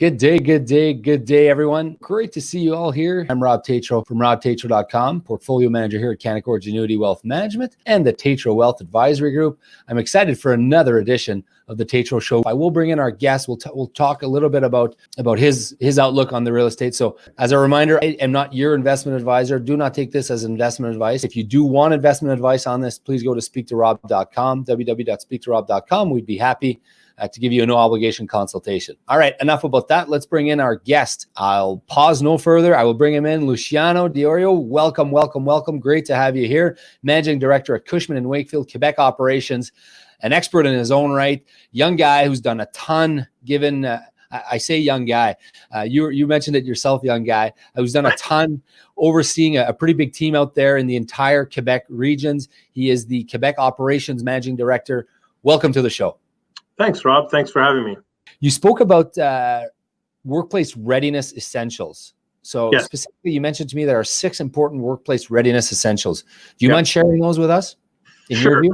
Good day, everyone. Great to see you all here. I'm Rob Tetrault from robtetrault.com, portfolio manager here at Canaccord Genuity Wealth Management and the Tetrault Wealth Advisory Group. I'm excited for another edition of the Tetrault Show. I will bring in our guest. We'll talk a little bit about his outlook on the real estate. So as a reminder, I am not your investment advisor. Do not take this as investment advice. If you do want investment advice on this, please go to speaktorob.com, www.speaktorob.com. We'd be happy to give you a no obligation consultation. All right, enough about that. Let's bring in our guest. I'll pause no further. I will bring him in. Luciano Diorio, welcome. Great to have you here. Managing Director at Cushman in Wakefield, Québec operations, an expert in his own right, young guy who's done a ton given, I say young guy, you mentioned it yourself, young guy, who's done a ton overseeing a pretty big team out there in the entire Québec regions. He is the Québec operations Managing Director. Welcome to the show. Thanks, Rob. Thanks for having me. You spoke about workplace readiness essentials. So yes. Specifically, you mentioned to me there are 6 important workplace readiness essentials. Do you mind sharing those with us? Sure.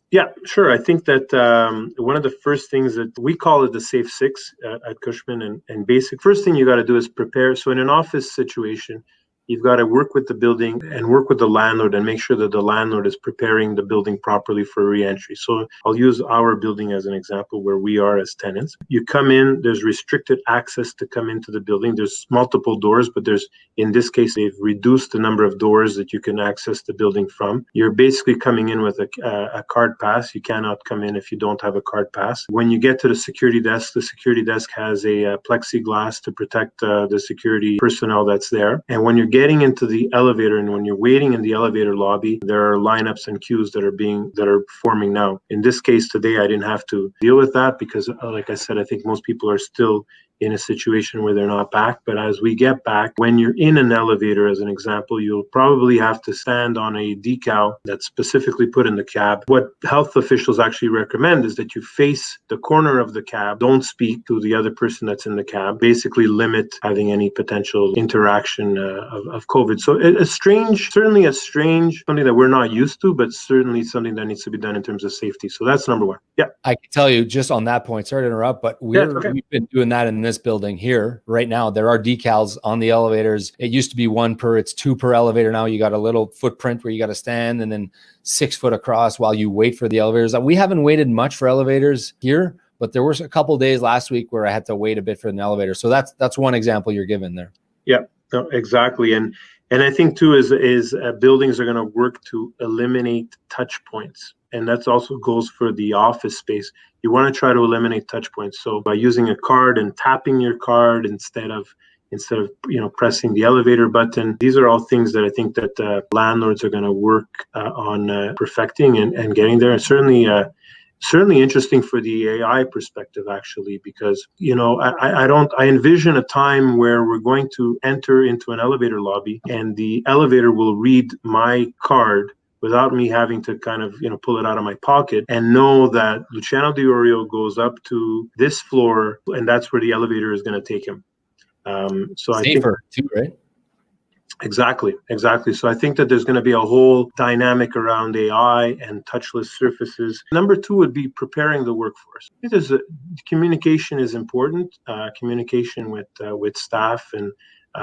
Yeah, sure. I think that one of the first things that we call it the Safe 6 at Cushman, and basic first thing you got to do is prepare. So in an office situation, you've got to work with the building and work with the landlord and make sure that the landlord is preparing the building properly for re-entry. So I'll use our building as an example where we are as tenants. You come in, there's restricted access to come into the building. There's multiple doors, but in this case, they've reduced the number of doors that you can access the building from. You're basically coming in with a card pass. You cannot come in if you don't have a card pass. When you get to the security desk has a plexiglass to protect the security personnel that's there. And when you're getting into the elevator and when you're waiting in the elevator lobby, there are lineups and queues that are forming now. In this case today, I didn't have to deal with that because, like I said, I think most people are still in a situation where they're not back. But as we get back, when you're in an elevator, as an example, you'll probably have to stand on a decal that's specifically put in the cab. What health officials actually recommend is that you face the corner of the cab, don't speak to the other person that's in the cab, basically limit having any potential interaction of COVID. So certainly a strange, something that we're not used to, but certainly something that needs to be done in terms of safety. So that's number one. Yeah. I can tell you just on that point, sorry to interrupt, but we've been doing that in this building here right now. There are decals on the elevators. It used to be it's 2 per elevator. Now you got a little footprint where you got to stand and then 6 foot across while you wait for the elevators. We haven't waited much for elevators here, but there was a couple days last week where I had to wait a bit for an elevator. So that's one example you're given there. Yeah, no, exactly. And I think too is buildings are going to work to eliminate touch points. And that also goes for the office space. You want to try to eliminate touch points. So by using a card and tapping your card instead of pressing the elevator button, these are all things that I think that landlords are going to work on perfecting and getting there. And certainly interesting for the AI perspective, actually, because I envision a time where we're going to enter into an elevator lobby and the elevator will read my card without me having to kind of, pull it out of my pocket and know that Luciano Diorio goes up to this floor and that's where the elevator is going to take him. So safer too, right? Exactly. So I think that there's going to be a whole dynamic around AI and touchless surfaces. Number 2 would be preparing the workforce. Communication is important. Communication with staff and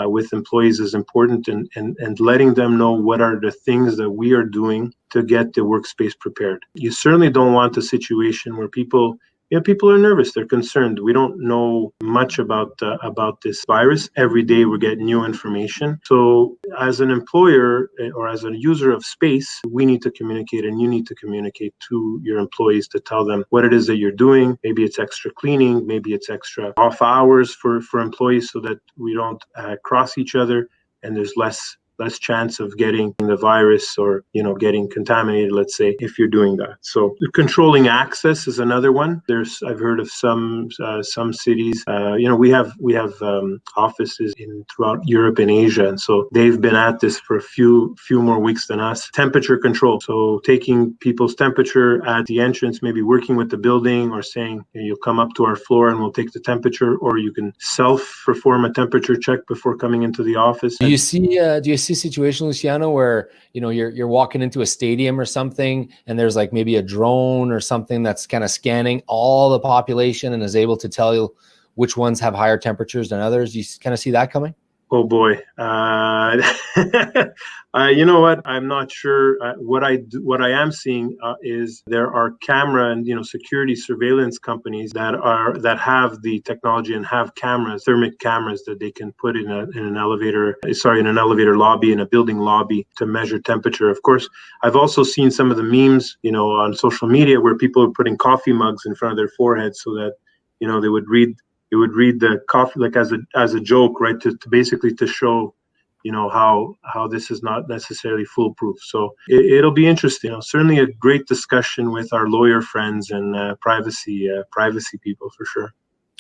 with employees is important, and letting them know what are the things that we are doing to get the workspace prepared. You certainly don't want a situation where people are nervous, they're concerned. We don't know much about this virus. Every day we're getting new information. So as an employer or as a user of space, we need to communicate, and you need to communicate to your employees to tell them what it is that you're doing. Maybe it's extra cleaning, maybe it's extra off hours for employees so that we don't cross each other and there's less chance of getting the virus or getting contaminated, let's say, if you're doing that. So controlling access is another one. I've heard of some cities. We have offices throughout Europe and Asia, and so they've been at this for a few more weeks than us. Temperature control. So taking people's temperature at the entrance, maybe working with the building or saying you'll come up to our floor and we'll take the temperature, or you can self-perform a temperature check before coming into the office. Do you see situation, Luciano, where you're walking into a stadium or something and there's like maybe a drone or something that's kind of scanning all the population and is able to tell you which ones have higher temperatures than others? Do you kind of see that coming? Oh boy. You know what? I'm not sure. What I am seeing is there are camera and security surveillance companies that have the technology and have cameras, thermic cameras that they can put in an elevator lobby, in a building lobby, to measure temperature. Of course, I've also seen some of the memes, on social media, where people are putting coffee mugs in front of their foreheads so that they would read. It would read the coffee like as a joke, right? To basically to show, how this is not necessarily foolproof. So it'll be interesting. Certainly a great discussion with our lawyer friends and privacy people for sure.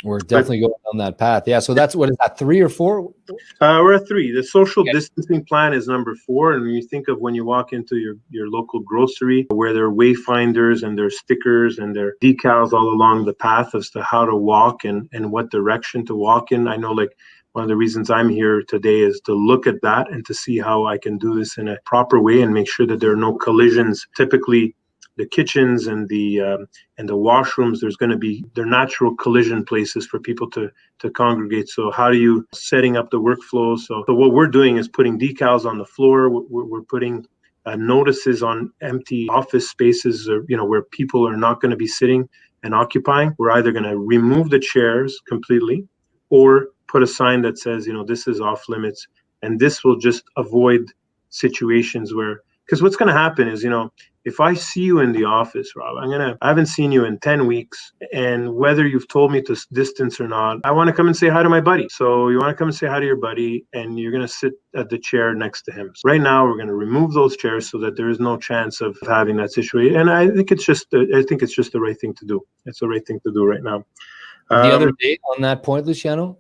We're definitely going on that path. Yeah. So that's, what is that, 3 or 4? We're at 3. The social distancing plan is number 4. And when you think of when you walk into your local grocery, where there are wayfinders and there's stickers and there are decals all along the path as to how to walk and what direction to walk in. I know, like, one of the reasons I'm here today is to look at that and to see how I can do this in a proper way and make sure that there are no collisions. Typically, the kitchens and the washrooms, they're natural collision places for people to congregate. So how do you setting up the workflow? So what we're doing is putting decals on the floor. We're putting notices on empty office spaces, or where people are not going to be sitting and occupying. We're either going to remove the chairs completely, or put a sign that says, this is off limits. And this will just avoid situations where, because what's going to happen is, if I see you in the office, Rob, I haven't seen you in 10 weeks. And whether you've told me to distance or not, I want to come and say hi to my buddy. So you want to come and say hi to your buddy, and you're going to sit at the chair next to him. So right now, we're going to remove those chairs so that there is no chance of having that situation. And I think it's just the right thing to do. It's the right thing to do right now. The other day on that point, Luciano,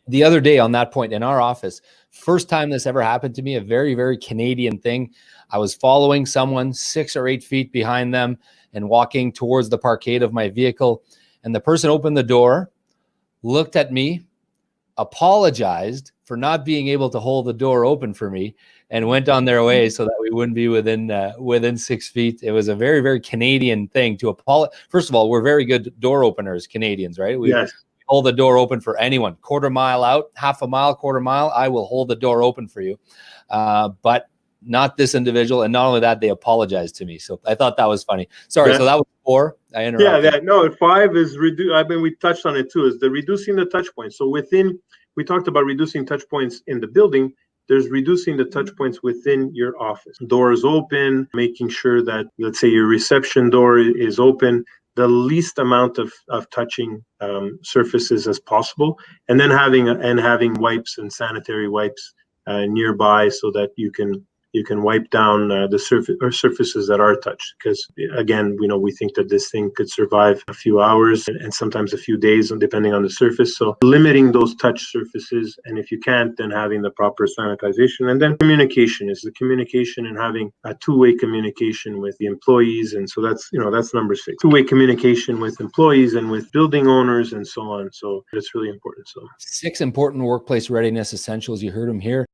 the other day on that point in our office, first time this ever happened to me, a very, very Canadian thing. I was following someone 6 or 8 feet behind them and walking towards the parkade of my vehicle. And the person opened the door, looked at me, apologized for not being able to hold the door open for me, and went on their way so that we wouldn't be within 6 feet. It was a very, very Canadian thing to apologize. First of all, we're very good door openers, Canadians, right? We hold the door open for anyone. Quarter mile out, half a mile, quarter mile, I will hold the door open for you. But not this individual. And not only that, they apologized to me. So I thought that was funny. Sorry. So that was 4. I interrupted. Yeah. No, 5 is we touched on it too, is the reducing the touch points. So we talked about reducing touch points in the building. There's reducing the touch points within your office. Doors open, making sure that, let's say, your reception door is open, the least amount of touching surfaces as possible, and then having wipes and sanitary wipes nearby so that you can wipe down the surfaces that are touched. Because again, we think that this thing could survive a few hours and sometimes a few days, depending on the surface. So limiting those touch surfaces, and if you can't, then having the proper sanitization. And then communication and having a two-way communication with the employees. And so that's number 6. Two-way communication with employees and with building owners and so on. So it's really important. So 6 important workplace readiness essentials. You heard them here.